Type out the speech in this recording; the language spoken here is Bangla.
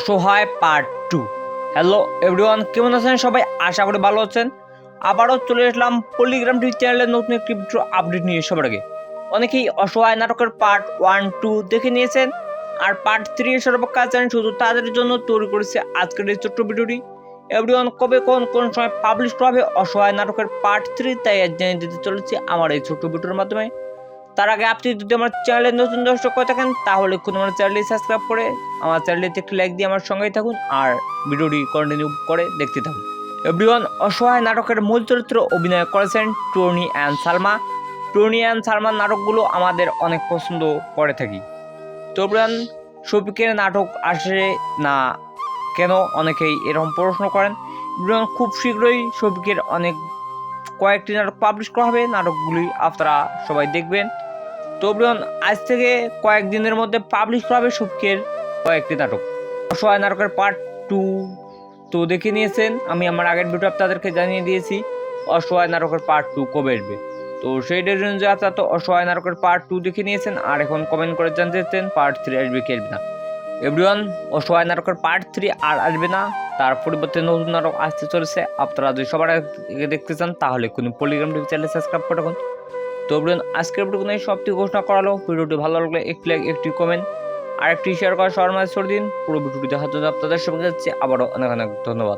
অসহায় পার্ট 2। হ্যালো এভরিওয়ান, কেমন আছেন সবাই? আশা করি ভালো আছেন। আবারও চলে আসলাম পলিগ্রাম টিভি চ্যানেলের নতুন একটি ভিডিও আপডেট নিয়ে সবার আগে। অনেকেই অসহায় নাটকের পার্ট 1-2 দেখে নিয়েছেন, আর পার্ট 3 এর সর্বকাল জানেন শুধু তাদের জন্য তৈরি করেছে আজকের এই ছোট্ট ভিডিওটি। এভরিওয়ান, কবে কোন সময় পাবলিশ করা হবে অসহায় নাটকের পার্ট 3, তাই আজ জানিয়ে দিতে চলেছি আমার এই ছোট্ট ভিডিওর মাধ্যমে। তার আগে আপনি যদি আমার চ্যানেলে নতুন দর্শক হয়ে থাকেন তাহলে খুব আমার চ্যানেলটি সাবস্ক্রাইব করে আমার চ্যানেলটিতে একটি লাইক দিয়ে আমার সঙ্গেই থাকুন আর ভিডিওটি কন্টিনিউ করে দেখতে থাকুন। এভরিওয়ান, অসহায় নাটকের মূল চরিত্রে অভিনয় করেছেন Tony and Salma. Tony and সালমার নাটকগুলো আমাদের অনেক পছন্দ করে থাকি। তো এভরিওয়ান, শফিকের নাটক আসে না কেন অনেকেই এরকম প্রশ্ন করেন। এভরিওয়ান, খুব শীঘ্রই শফিকের কয়েকটি নাটক পাবলিশ করা হবে, নাটকগুলি আপনারা সবাই দেখবেন। তো এভরিওয়ান, আজ থেকে কয়েকদিনের মধ্যে পাবলিশ করা হবে শফিকের কয়েকটি নাটক। অসহায় নাটকের পার্ট 2 তো দেখে নিয়েছেন, আমি আমার আগের ভিডিও আপনাদেরকে জানিয়ে দিয়েছি অসহায় নাটকের পার্ট 2 কবে আসবে। তো সেই ডেট অনুযায়ী আপনারা তো অসহায় নাটকের পার্ট 2 দেখে নিয়েছেন, আর এখন কমেন্ট করে জানতে চাচ্ছেন পার্ট 3 আসবে কি আসবে না। এভরিওয়ান, অসহায় নাটকের পার্ট 3 আর আসবে না, তার পরিবর্তে নতুন নাটক আসতে চলেছে। আপনারা যদি সবার আগে দেখতে চান তাহলে কোনো পলিগ্রাম টিভি চ্যানেল সাবস্ক্রাইব করে রাখুন। তো এভরিওয়ান, আজকের ভিডিও নিয়ে সবটি ঘোষণা করালো। ভিডিওটি ভালো লাগলে একটি লাইক, একটি কমেন্ট আর একটি শেয়ার করা সবার মাঝে ছড়িয়ে দিন। পুরো ভিডিওটি দেখার জন্য আপনাদের সবাইকে যাচ্ছে আবারও অনেক অনেক ধন্যবাদ।